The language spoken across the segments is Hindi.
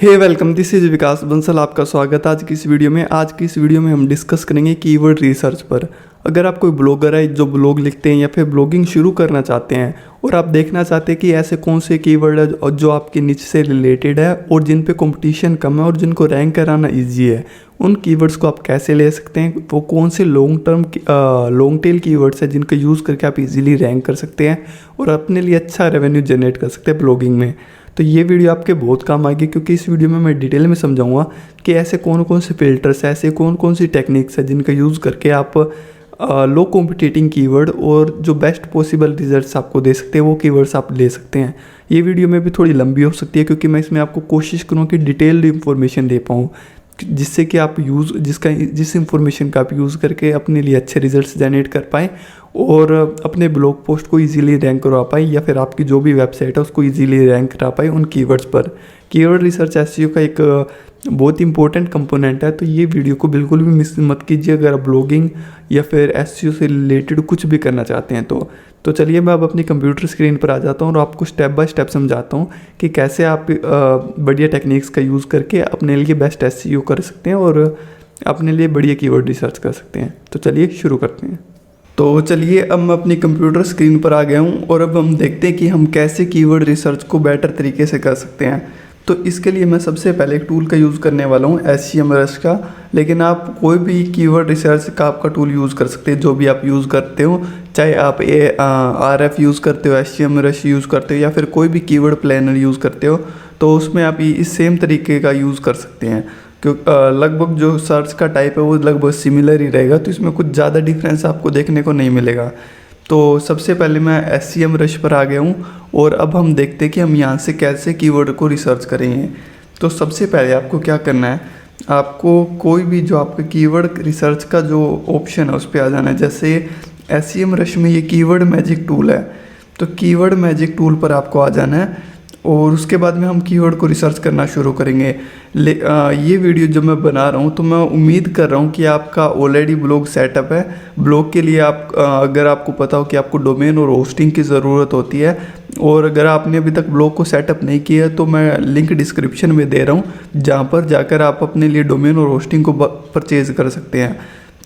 हे वेलकम, दिस इज़ विकास बंसल। आपका स्वागत है आज की इस वीडियो में। आज की इस वीडियो में हम डिस्कस करेंगे कीवर्ड रिसर्च पर। अगर आप कोई ब्लॉगर है जो ब्लॉग लिखते हैं या फिर ब्लॉगिंग शुरू करना चाहते हैं और आप देखना चाहते हैं कि ऐसे कौन से कीवर्ड है जो आपकी निच से रिलेटेड है और जिन पे कंपटीशन कम है और जिनको रैंक कराना ईजी है, उन कीवर्ड्स को आप कैसे ले सकते हैं, वो कौन से लॉन्ग टेल कीवर्ड्स है जिनका यूज़ करके आप इजीली रैंक कर सकते हैं और अपने लिए अच्छा रेवेन्यू जनरेट कर सकते हैं ब्लॉगिंग में। तो ये वीडियो आपके बहुत काम आएगी, क्योंकि इस वीडियो में मैं डिटेल में समझाऊंगा कि ऐसे कौन कौन से फिल्टर्स हैं, ऐसे कौन कौन सी टेक्निक्स है जिनका यूज़ करके आप लो कॉम्पिटिटिंग कीवर्ड और जो बेस्ट पॉसिबल रिजल्ट्स आपको दे सकते हैं वो कीवर्ड्स आप ले सकते हैं। ये वीडियो में भी थोड़ी लंबी हो सकती है, क्योंकि मैं इसमें आपको कोशिश करूँ कि डिटेल्ड इन्फॉर्मेशन दे पाऊँ, जिससे कि आप जिस इंफॉर्मेशन का आप यूज़ करके अपने लिए अच्छे रिजल्ट्स जनरेट कर पाएँ और अपने ब्लॉग पोस्ट को इजीली रैंक करवा पाए या फिर आपकी जो भी वेबसाइट है उसको इजीली रैंक करा पाए उन कीवर्ड्स पर। कीवर्ड रिसर्च एसईओ का एक बहुत इंपॉर्टेंट कंपोनेंट है, तो ये वीडियो को बिल्कुल भी मिस मत कीजिए अगर आप ब्लॉगिंग या फिर एसईओ से रिलेटेड कुछ भी करना चाहते हैं तो चलिए मैं अब अपनी कंप्यूटर स्क्रीन पर आ जाता हूँ और आपको स्टेप बाय स्टेप समझाता हूँ कि कैसे आप बढ़िया टेक्निक्स का यूज़ करके अपने लिए बेस्ट एसईओ कर सकते हैं और अपने लिए बढ़िया कीवर्ड रिसर्च कर सकते हैं। तो चलिए शुरू करते हैं। तो चलिए अब मैं अपनी कंप्यूटर स्क्रीन पर आ गया हूँ और अब हम देखते हैं कि हम कैसे कीवर्ड रिसर्च को बेटर तरीके से कर सकते हैं। तो इसके लिए मैं सबसे पहले एक टूल का यूज़ करने वाला हूँ SEMrush का, लेकिन आप कोई भी कीवर्ड रिसर्च का आपका टूल यूज़ कर सकते हैं जो भी आप यूज़ करते हो, चाहे आप RF यूज़ करते हो, SEMrush यूज़ करते हो या फिर कोई भी कीवर्ड प्लानर यूज़ करते हो, तो उसमें आप इस सेम तरीके का यूज़ कर सकते हैं। क्योंकि लगभग जो सर्च का टाइप है वो लगभग सिमिलर ही रहेगा, तो इसमें कुछ ज़्यादा डिफरेंस आपको देखने को नहीं मिलेगा। तो सबसे पहले मैं SEMrush पर आ गया हूँ और अब हम देखते हैं कि हम यहाँ से कैसे कीवर्ड को रिसर्च करेंगे। तो सबसे पहले आपको क्या करना है, आपको कोई भी जो आपका कीवर्ड रिसर्च का जो ऑप्शन है उस पर आ जाना है। जैसे SEMrush में ये कीवर्ड मैजिक टूल है, तो कीवर्ड मैजिक टूल पर आपको आ जाना है और उसके बाद में हम कीवर्ड को रिसर्च करना शुरू करेंगे। ये वीडियो जो मैं बना रहा हूँ तो मैं उम्मीद कर रहा हूँ कि आपका ऑलरेडी ब्लॉग सेटअप है। ब्लॉग के लिए अगर आपको पता हो कि आपको डोमेन और होस्टिंग की ज़रूरत होती है और अगर आपने अभी तक ब्लॉग को सेटअप नहीं किया तो मैं लिंक डिस्क्रिप्शन में दे रहा हूँ, जहाँ पर जाकर आप अपने लिए डोमेन और होस्टिंग को परचेज़ कर सकते हैं।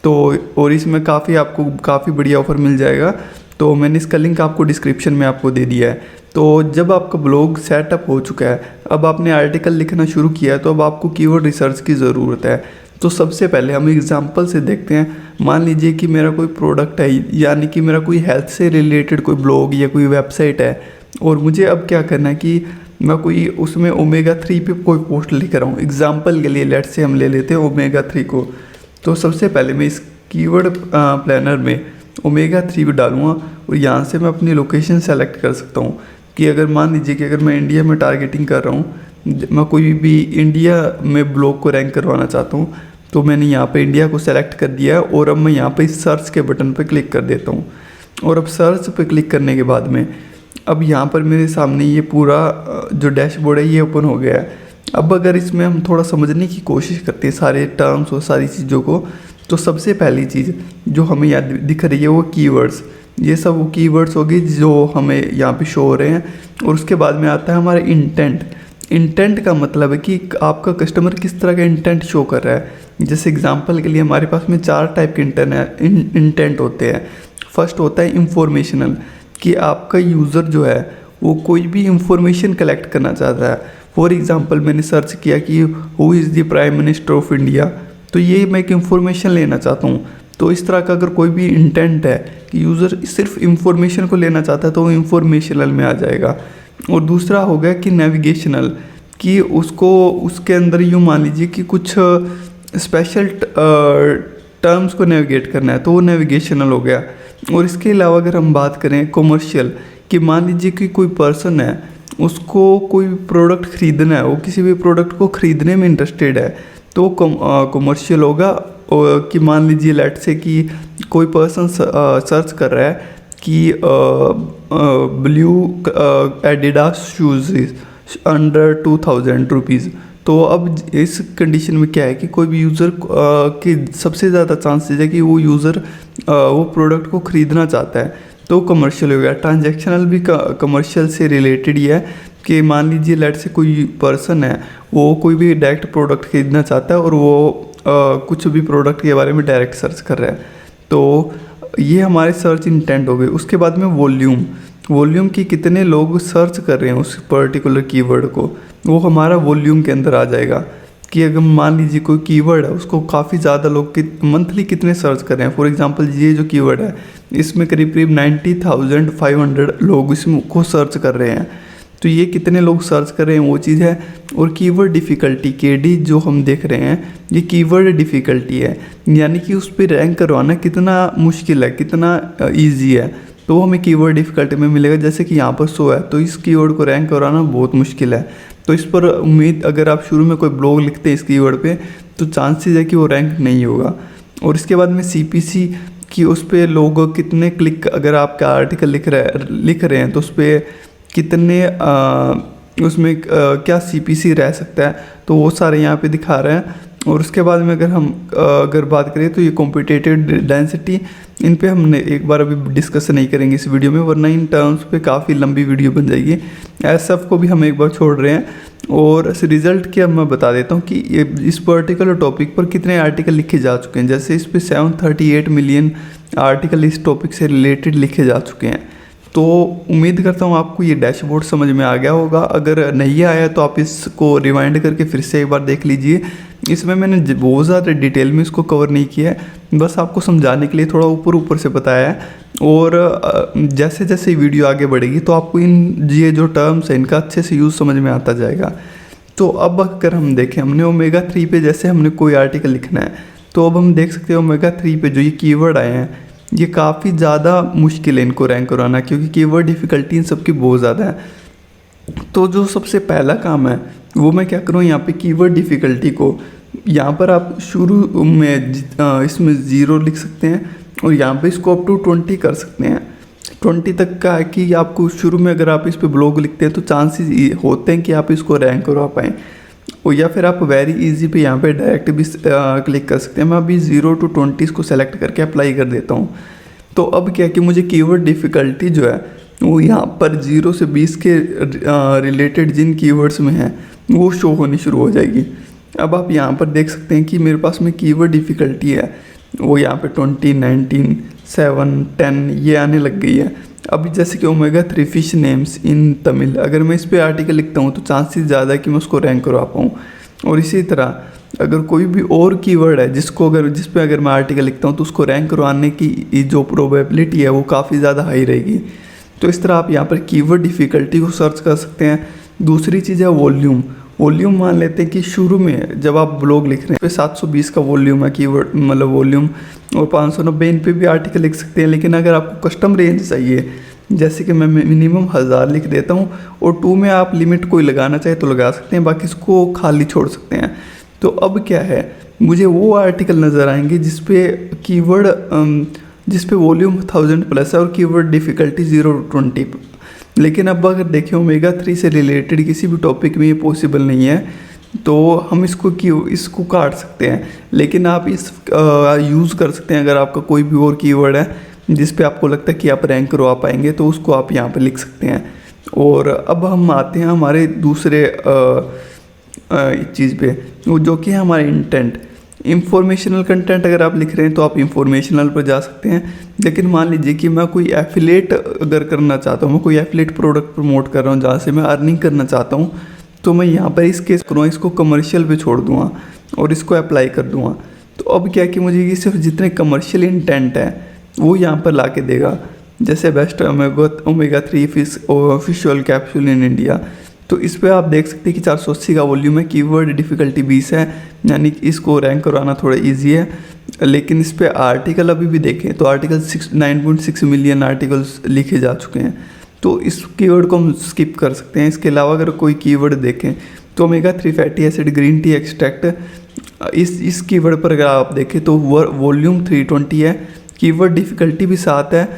तो और इसमें आपको काफ़ी बढ़िया ऑफर मिल जाएगा, तो मैंने इसका लिंक आपको डिस्क्रिप्शन में आपको दे दिया है। तो जब आपका ब्लॉग सेटअप हो चुका है, अब आपने आर्टिकल लिखना शुरू किया है, तो अब आपको कीवर्ड रिसर्च की ज़रूरत है। तो सबसे पहले हम एग्जांपल से देखते हैं। मान लीजिए कि मेरा कोई प्रोडक्ट है, यानी कि मेरा कोई हेल्थ से रिलेटेड कोई ब्लॉग या कोई वेबसाइट है और मुझे अब क्या करना है कि मैं कोई उसमें ओमेगा-3 पे कोई पोस्ट लिख रहा हूँ। एग्जाम्पल के लिए लेट्स से हम ले लेते हैं ओमेगा-3 को। तो सबसे पहले मैं इस कीवर्ड प्लानर में ओमेगा-3 को डालूँगा और यहाँ से मैं अपनी लोकेशन सेलेक्ट कर सकता हूँ कि अगर मान लीजिए कि अगर मैं इंडिया में टारगेटिंग कर रहा हूँ, मैं कोई भी इंडिया में ब्लॉग को रैंक करवाना चाहता हूँ, तो मैंने यहाँ पे इंडिया को सेलेक्ट कर दिया है और अब मैं यहाँ पे इस सर्च के बटन पे क्लिक कर देता हूँ। और अब सर्च पे क्लिक करने के बाद में अब यहाँ पर मेरे सामने ये पूरा जो डैशबोर्ड है ये ओपन हो गया है। अब अगर इसमें हम थोड़ा समझने की कोशिश करते हैं सारे टर्म्स और सारी चीज़ों को, तो सबसे पहली चीज़ जो हमें यहाँ दिख रही है वो कीवर्ड्स। ये सब वो कीवर्ड्स होगी जो हमें यहाँ पे शो हो रहे हैं। और उसके बाद में आता है हमारा इंटेंट। इंटेंट का मतलब है कि आपका कस्टमर किस तरह का इंटेंट शो कर रहा है। जैसे एग्जांपल के लिए हमारे पास में 4 टाइप के इंटेंट होते हैं। फर्स्ट होता है इंफॉर्मेशनल, कि आपका यूज़र जो है वो कोई भी इंफॉर्मेशन कलेक्ट करना चाहता है। फॉर एग्ज़ाम्पल मैंने सर्च किया कि who is the prime minister of India, तो ये मैं एक इन्फॉर्मेशन लेना चाहता हूँ। तो इस तरह का अगर कोई भी इंटेंट है कि यूज़र सिर्फ इंफॉर्मेशन को लेना चाहता है तो वो इंफॉर्मेशनल में आ जाएगा। और दूसरा हो गया कि नेविगेशनल, कि उसको उसके अंदर यूँ मान लीजिए कि कुछ स्पेशल टर्म्स को नेविगेट करना है, तो वो नेविगेशनल हो गया। और इसके अलावा अगर हम बात करें कमर्शियल, कि मान लीजिए कि कोई पर्सन है उसको कोई प्रोडक्ट ख़रीदना है, वो किसी भी प्रोडक्ट को ख़रीदने में इंटरेस्टेड है, तो कमर्शियल होगा। कि मान लीजिए लेट से कि कोई पर्सन सर्च कर रहा है कि blue Adidas shoes under 2000 rupees. तो अब इस कंडीशन में क्या है कि कोई भी यूज़र की सबसे ज़्यादा चांसेस है कि वो यूज़र वो प्रोडक्ट को ख़रीदना चाहता है, तो कमर्शियल हो गया। ट्रांजैक्शनल भी कमर्शियल से रिलेटेड ही है कि मान लीजिए लेट से कोई पर्सन है, वो कोई भी डायरेक्ट प्रोडक्ट खरीदना चाहता है और वो कुछ भी प्रोडक्ट के बारे में डायरेक्ट सर्च कर रहा है, तो ये हमारे सर्च इंटेंट हो गए। उसके बाद में वॉल्यूम की कितने लोग सर्च कर रहे हैं उस पर्टिकुलर कीवर्ड को, वो हमारा वॉल्यूम के अंदर आ जाएगा। कि अगर मान लीजिए कोई कीवर्ड है, उसको काफ़ी ज़्यादा लोग मंथली कितने सर्च कर रहे हैं। फॉर एग्जांपल ये जो कीवर्ड है, इसमें करीब करीब 90,500 लोग इसको सर्च कर रहे हैं, तो ये कितने लोग सर्च कर रहे हैं वो चीज़ है। और कीवर्ड डिफ़िकल्टी KD जो हम देख रहे हैं, ये कीवर्ड डिफ़िकल्टी है, यानी कि उस पर रैंक करवाना कितना मुश्किल है, कितना ईजी है, तो हमें कीवर्ड डिफ़िकल्टी में मिलेगा। जैसे कि यहाँ पर 100 है, तो इस कीवर्ड को रैंक कराना बहुत मुश्किल है। तो इस पर उम्मीद, अगर आप शुरू में कोई ब्लॉग लिखते हैं इस कीवर्ड पे, तो चांसेस है कि वो रैंक नहीं होगा। और इसके बाद में CPC कि उस पर लोग कितने क्लिक, अगर आपका आर्टिकल लिख रहे हैं तो उस पर कितने उसमें क्या CPC रह सकता है, तो वो सारे यहाँ पे दिखा रहे हैं। और उसके बाद में अगर बात करें तो ये कॉम्पिटिटिव डेंसिटी, इन पे हमने एक बार अभी डिस्कस नहीं करेंगे इस वीडियो में, वरना इन टर्म्स पे काफ़ी लंबी वीडियो बन जाएगी। SF को भी हम एक बार छोड़ रहे हैं। और रिज़ल्ट क्या मैं बता देता हूँ कि इस पर्टिकुलर टॉपिक पर कितने आर्टिकल लिखे जा चुके हैं। जैसे इस पर 738 मिलियन आर्टिकल इस टॉपिक से रिलेटेड लिखे जा चुके हैं। तो उम्मीद करता हूँ आपको ये डैशबोर्ड समझ में आ गया होगा। अगर नहीं आया तो आप इसको रिवाइंड करके फिर से एक बार देख लीजिए। इसमें मैंने बहुत ज़्यादा डिटेल में इसको कवर नहीं किया है, बस आपको समझाने के लिए थोड़ा ऊपर से बताया है। और जैसे जैसे वीडियो आगे बढ़ेगी तो आपको ये जो टर्म्स हैं इनका अच्छे से यूज़ समझ में आता जाएगा। तो अब अगर हम देखें, हमने ओमेगा 3 पे जैसे हमने कोई आर्टिकल लिखना है, तो अब हम देख सकते हैं ओमेगा 3 पे जो ये कीवर्ड आए हैं, ये काफ़ी ज़्यादा मुश्किल है इनको रैंक कराना, क्योंकि कीवर्ड डिफ़िकल्टी इन सबकी बहुत ज़्यादा है। तो जो सबसे पहला काम है वो मैं क्या करूँ, यहाँ पे कीवर्ड डिफ़िकल्टी को यहाँ पर आप शुरू में इसमें 0 लिख सकते हैं, और यहाँ पे इसको अप टू 20 कर सकते हैं। 20 तक का है कि आपको शुरू में अगर आप इस पे ब्लॉग लिखते हैं तो चांसेस होते हैं कि आप इसको रैंक करवा पाएँ। और या फिर आप वेरी इजी पे यहाँ पे डायरेक्ट भी क्लिक कर सकते हैं। मैं अभी 0 to 20 इसको सेलेक्ट करके अप्लाई कर देता हूँ। तो अब क्या कि मुझे कीवर्ड डिफ़िकल्टी जो है वो यहाँ पर 0 से 20 के रिलेटेड जिन कीवर्ड्स में है वो शो होनी शुरू हो जाएगी। अब आप यहाँ पर देख सकते हैं कि मेरे पास में कीवर्ड डिफ़िकल्टी है वो यहाँ पे 20, 19, 7, 10 ये आने लग गई है। अभी जैसे कि omega 3 fish names in Tamil, अगर मैं इस पे आर्टिकल लिखता हूँ तो चांसेस ज़्यादा है कि मैं उसको रैंक करवा पाऊँ। और इसी तरह अगर कोई भी और कीवर्ड है जिस पे अगर मैं आर्टिकल लिखता हूँ तो उसको रैंक करवाने की जो प्रोबेबिलिटी है वो काफ़ी ज़्यादा हाई रहेगी। तो इस तरह आप यहाँ पर कीवर्ड डिफ़िकल्टी को सर्च कर सकते हैं। दूसरी चीज़ है वॉल्यूम मान लेते हैं कि शुरू में जब आप ब्लॉग लिख रहे हैं पे 720 का वॉल्यूम है कीवर्ड मतलब वॉल्यूम, और 590 इन पे भी आर्टिकल लिख सकते हैं। लेकिन अगर आपको कस्टम रेंज चाहिए, जैसे कि मैं मिनिमम 1000 लिख देता हूँ, और 2 में आप लिमिट कोई लगाना चाहे तो लगा सकते हैं, बाकी इसको खाली छोड़ सकते हैं। तो अब क्या है, मुझे वो आर्टिकल नज़र आएंगे जिस पे वॉल्यूम 1000 प्लस है और कीवर्ड डिफ़िकल्टी 0 to 20। लेकिन अब अगर देखें ओमेगा 3 से रिलेटेड किसी भी टॉपिक में ये पॉसिबल नहीं है, तो हम इसको काट सकते हैं। लेकिन आप यूज़ कर सकते हैं अगर आपका कोई भी और कीवर्ड है जिस पे आपको लगता है कि आप रैंक करवा पाएंगे, तो उसको आप यहाँ पे लिख सकते हैं। और अब हम आते हैं हमारे दूसरे चीज़ पे, जो कि है हमारा इंटेंट। इंफॉर्मेशनल कंटेंट अगर आप लिख रहे हैं तो आप इंफॉर्मेशनल पर जा सकते हैं। लेकिन मान लीजिए कि मैं कोई एफिलेट अगर करना चाहता हूँ, मैं कोई एफिलेट प्रोडक्ट प्रमोट कर रहा हूँ जहाँ से मैं अर्निंग करना चाहता हूँ, तो मैं यहाँ पर इसको कमर्शियल पे छोड़ दूँगा और इसको अप्लाई कर दूँगा। तो अब क्या कि मुझे ये सिर्फ जितने कमर्शियल इंटेंट है वो यहाँ पर ला के देगा। जैसे best omega 3 fish oil capsule in India, तो इस पे आप देख सकते हैं कि 480 का वॉल्यूम है, कीवर्ड डिफ़िकल्टी 20 है, यानी कि इसको रैंक करवाना थोड़ा इजी है। लेकिन इस पे आर्टिकल अभी भी देखें तो आर्टिकल 9.6 मिलियन आर्टिकल्स लिखे जा चुके हैं। तो इस कीवर्ड को हम स्किप कर सकते हैं। इसके अलावा अगर कोई कीवर्ड देखें तो omega 3 fatty acid green tea extract, इस कीवर्ड पर अगर आप देखें तो वॉल्यूम 320 है, कीवर्ड डिफ़िकल्टी भी 7 है,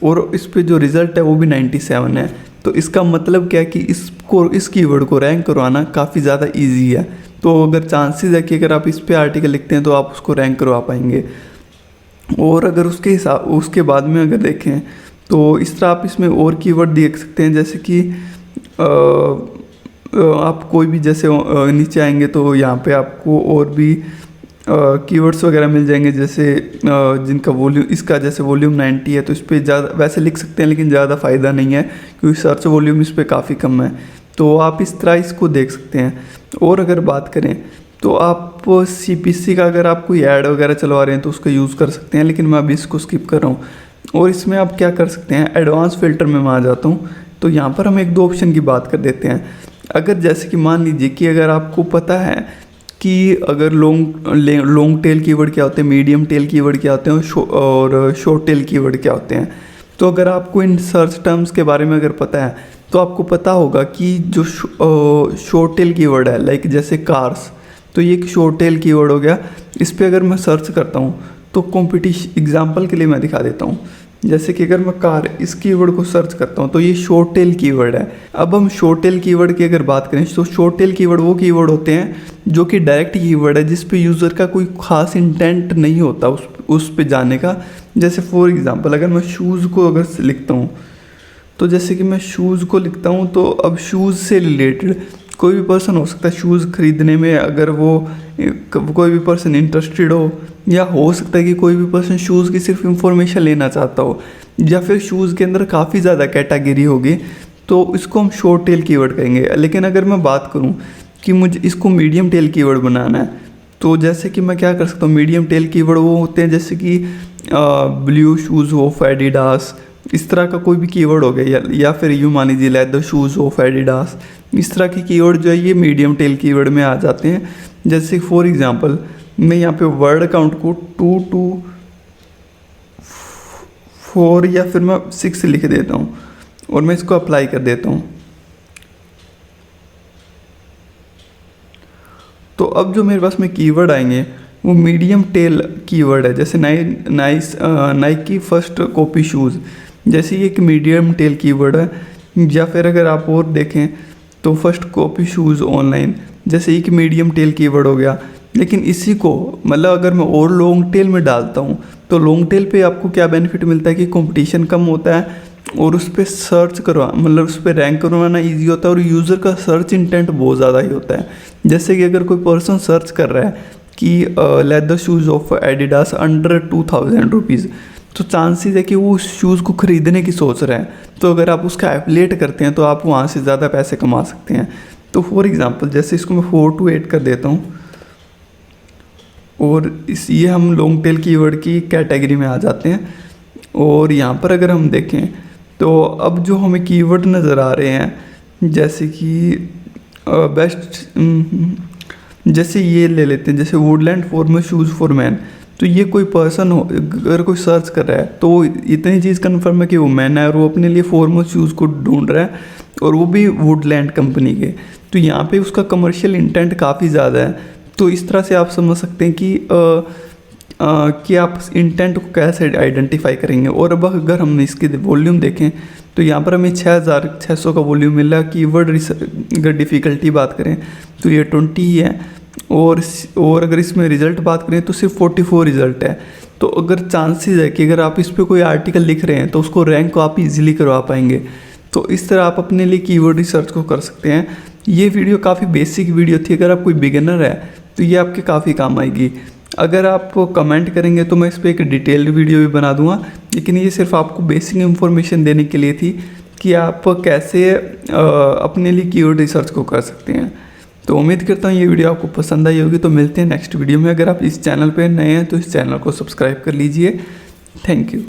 और इस पे जो रिज़ल्ट है वो भी 97 है। तो इसका मतलब क्या है कि इस कीवर्ड को रैंक करवाना काफ़ी ज़्यादा इजी है। तो अगर चांसेस है कि अगर आप इस पे आर्टिकल लिखते हैं तो आप उसको रैंक करवा पाएंगे। और अगर उसके बाद में अगर देखें तो इस तरह आप इसमें और कीवर्ड देख सकते हैं, जैसे कि आप कोई भी जैसे नीचे आएंगे तो यहाँ पे आपको और भी कीवर्ड्स वगैरह मिल जाएंगे, जैसे जिनका वॉल्यूम, इसका जैसे वॉल्यूम 90 है तो इस पर ज़्यादा वैसे लिख सकते हैं, लेकिन ज़्यादा फ़ायदा नहीं है क्योंकि सर्च वॉल्यूम इस पर काफ़ी कम है। तो आप इस तरह इसको देख सकते हैं। और अगर बात करें तो आप CPC का अगर आप कोई ऐड वगैरह चलवा रहे हैं तो उसका यूज़ कर सकते हैं, लेकिन मैं अभी इसको स्किप कर रहा हूँ। और इसमें आप क्या कर सकते हैं, एडवांस फ़िल्टर में मैं आ जाता हूँ। तो यहाँ पर हम एक दो ऑप्शन की बात कर देते हैं। अगर जैसे कि मान लीजिए कि अगर आपको पता है कि अगर लॉन्ग टेल कीवर्ड क्या होते हैं, मीडियम टेल कीवर्ड क्या होते हैं और शॉर्ट टेल कीवर्ड क्या होते हैं, तो अगर आपको इन सर्च टर्म्स के बारे में अगर पता है तो आपको पता होगा कि जो शॉर्ट टेल कीवर्ड है, लाइक जैसे कार्स, तो ये एक शॉर्ट टेल कीवर्ड हो गया। इस पर अगर मैं सर्च करता हूँ तो कंपटीशन, एग्जांपल के लिए मैं दिखा देता हूँ, जैसे कि अगर मैं कार इस कीवर्ड को सर्च करता हूँ तो ये शॉर्ट टेल कीवर्ड है। अब हम शॉर्ट टेल कीवर्ड की अगर बात करें तो शॉर्ट टेल कीवर्ड वो कीवर्ड होते हैं जो कि डायरेक्ट कीवर्ड है, जिस पे यूज़र का कोई खास इंटेंट नहीं होता उस पे जाने का। जैसे फॉर एग्जांपल अगर मैं शूज़ को अगर लिखता हूँ, तो जैसे कि मैं शूज़ को लिखता हूँ तो अब शूज़ से रिलेटेड कोई भी पर्सन हो सकता है शूज़ ख़रीदने में, अगर वो कोई भी पर्सन इंटरेस्टेड हो, या हो सकता है कि कोई भी पर्सन शूज़ की सिर्फ इंफॉर्मेशन लेना चाहता हो, या फिर शूज़ के अंदर काफ़ी ज़्यादा कैटेगरी होगी, तो इसको हम शॉर्ट टेल कीवर्ड कहेंगे। लेकिन अगर मैं बात करूँ कि मुझे इसको मीडियम टेल कीवर्ड बनाना है, तो जैसे कि मैं क्या कर सकता हूँ, मीडियम टेल कीवर्ड वो होते हैं जैसे कि ब्लू शूज़ ऑफ एडिडास, इस तरह का कोई भी कीवर्ड हो गया, या फिर यूँ मान लीजिए लेदर शूज़ ऑफ एडिडास, इस तरह के कीवर्ड जो है ये मीडियम टेल कीवर्ड में आ जाते हैं। जैसे फॉर एग्जांपल मैं यहाँ पे वर्ड काउंट को 2 to 4 या फिर मैं 6 लिख देता हूँ और मैं इसको अप्लाई कर देता हूँ। तो अब जो मेरे पास में कीवर्ड आएंगे वो मीडियम टेल कीवर्ड है, जैसे नाइकी फर्स्ट कॉपी शूज़, जैसे ये एक मीडियम टेल कीवर्ड है। या फिर अगर आप और देखें तो फर्स्ट कॉपी शूज़ ऑनलाइन, जैसे एक मीडियम टेल कीवर्ड हो गया। लेकिन इसी को मतलब अगर मैं और लॉन्ग टेल में डालता हूँ तो लॉन्ग टेल पे आपको क्या बेनिफिट मिलता है कि कंपटीशन कम होता है और उस पर सर्च करवा मतलब उस पर रैंक करवाना ईजी होता है और यूज़र का सर्च इंटेंट बहुत ज़्यादा ही होता है। जैसे कि अगर कोई पर्सन सर्च कर रहा है कि leather shoes of Adidas under 2000 rupees, तो चांसेस है कि वो उस शूज़ को ख़रीदने की सोच रहे हैं। तो अगर आप उसका एफिलिएट करते हैं तो आप वहाँ से ज़्यादा पैसे कमा सकते हैं। तो फॉर एग्ज़ाम्पल जैसे इसको मैं 4 to 8 कर देता हूँ और ये हम लॉन्ग टेल कीवर्ड की कैटेगरी में आ जाते हैं। और यहाँ पर अगर हम देखें तो अब जो हमें कीवर्ड नज़र आ रहे हैं, जैसे कि बेस्ट, जैसे ये ले लेते हैं, जैसे Woodland formal shoes for man, तो ये कोई पर्सन हो अगर कोई सर्च कर रहा है तो इतनी चीज़ कन्फर्म है कि वो मैन है और वो अपने लिए फॉर्मल शूज़ को ढूंढ रहा है और वो भी वुडलैंड कंपनी के। तो यहाँ पे उसका कमर्शियल इंटेंट काफ़ी ज़्यादा है। तो इस तरह से आप समझ सकते हैं कि आप इंटेंट को कैसे आइडेंटिफाई करेंगे। और अब अगर हम इसके वॉल्यूम देखें तो यहाँ पर हमें 6600 का वॉल्यूम मिल रहा है। कीवर्ड अगर डिफ़िकल्टी बात करें तो ये 20 ही है और अगर इसमें रिज़ल्ट बात करें तो सिर्फ 44 रिज़ल्ट है। तो अगर चांसेस है कि अगर आप इस पर कोई आर्टिकल लिख रहे हैं तो उसको रैंक को आप इजीली करवा पाएंगे। तो इस तरह आप अपने लिए कीवर्ड रिसर्च को कर सकते हैं। ये वीडियो काफ़ी बेसिक वीडियो थी, अगर आप कोई बिगिनर है तो ये आपके काफ़ी काम आएगी। अगर आप कमेंट करेंगे तो मैं इस पर एक डिटेल्ड वीडियो भी बना दूंगा, लेकिन ये सिर्फ आपको बेसिक इन्फॉर्मेशन देने के लिए थी कि आप कैसे अपने लिए कीवर्ड रिसर्च को कर सकते हैं। तो उम्मीद करता हूँ ये वीडियो आपको पसंद आई होगी। तो मिलते हैं नेक्स्ट वीडियो में। अगर आप इस चैनल पर नए हैं तो इस चैनल को सब्सक्राइब कर लीजिए। Thank you.